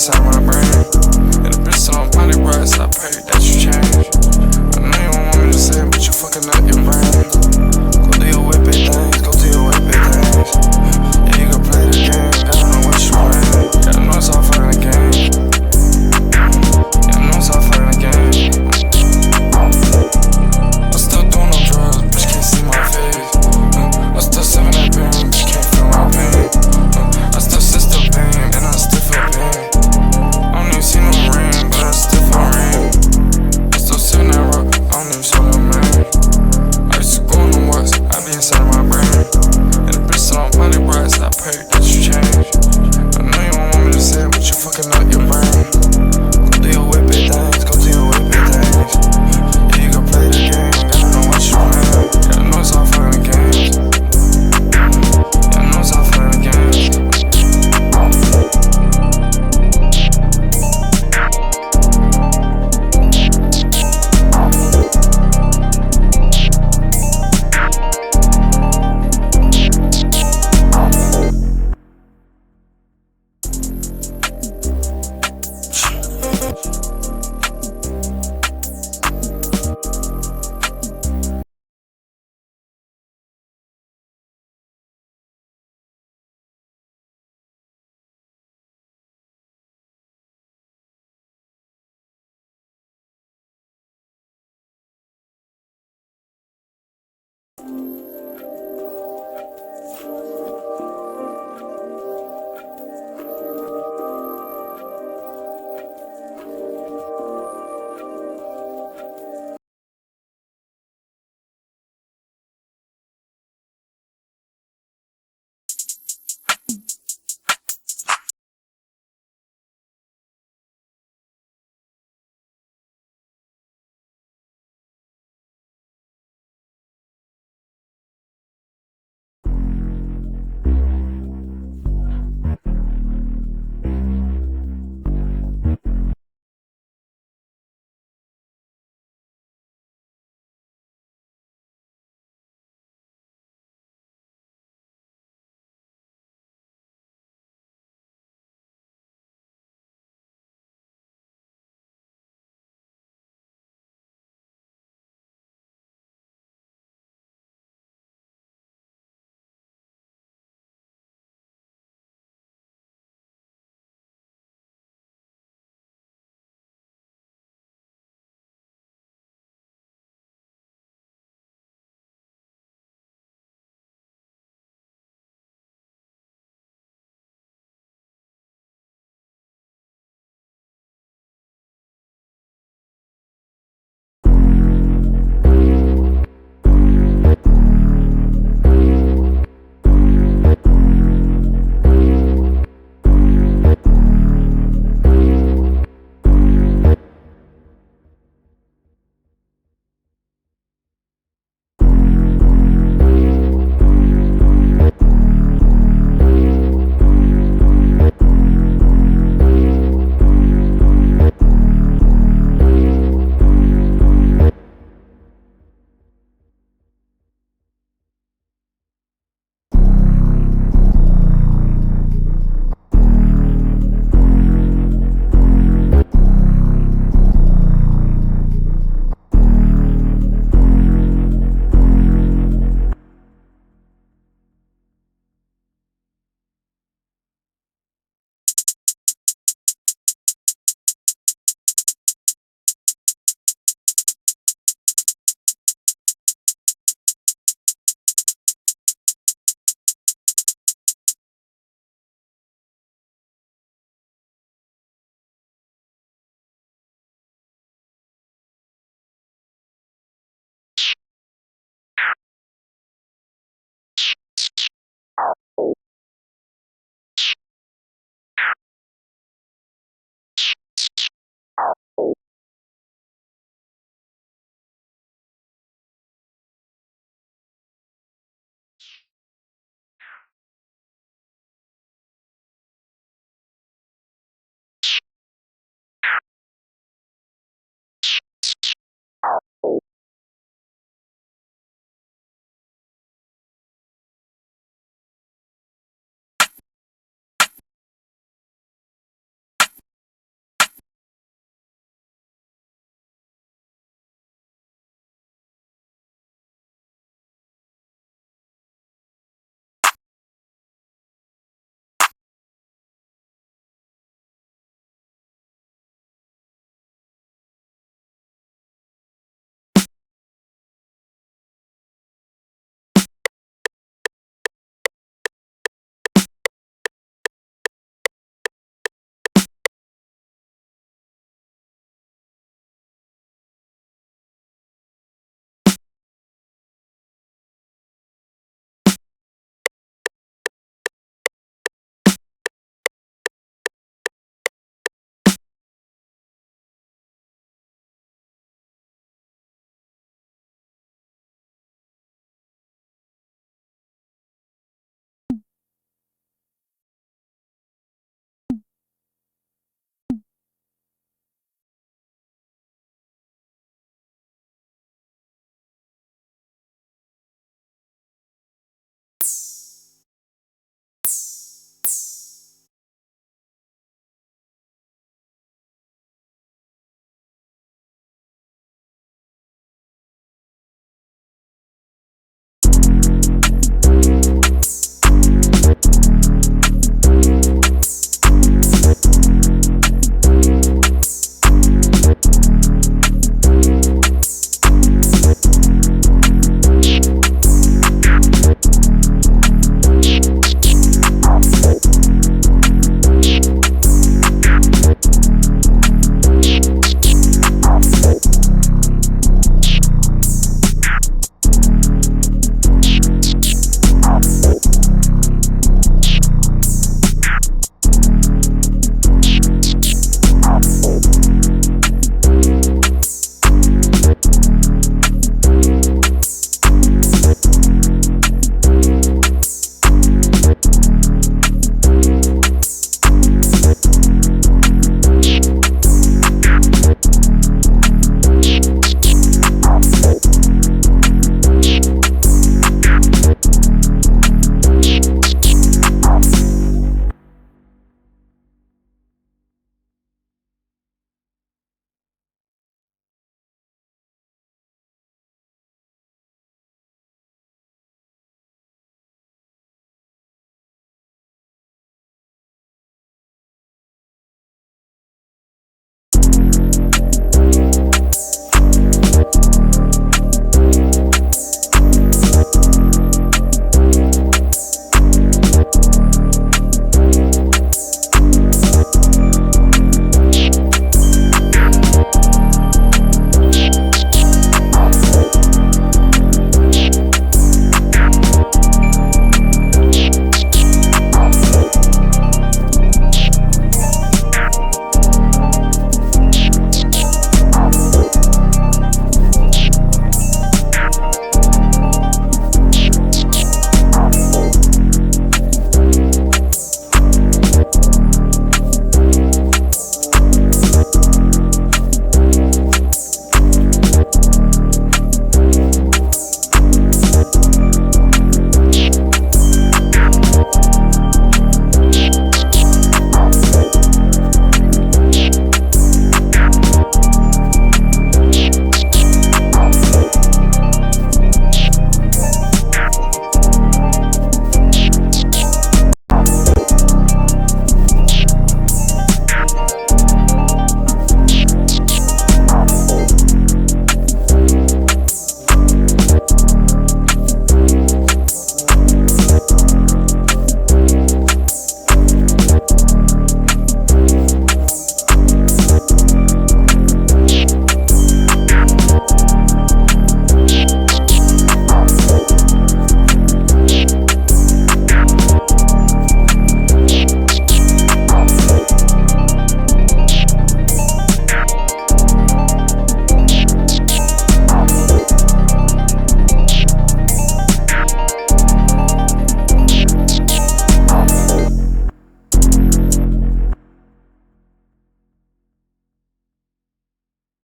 inside my brain. And the bitch still on body bright, so I pray that you change. I know you don't want me to say it, but you fucking up your brain. Go do your whip it things, go do your whip it things. Yeah, you can play the game, gotta know what you want. Gotta know it's all fun in the game. Yeah, I know it's all fun in the game. I'm still doing no drugs, bitch can't see my face. I'm still serving that pain, bitch can't feel my pain. I still sit still pain, and I still feel pain. I don't even see no rain, but I still feel rain. I still sitting that rock, I don't even show that man. I used to go on the west, I be inside my brain. And the bitch still on body bright, so I pray that you change. I know you don't want me to say it, but you fucking up your brain. Go do your whip it things, go do your whip it things. Yeah, you can play the game, gotta know what you want. Gotta know it's all fun in the game. Yeah, I know it's all fun in the game.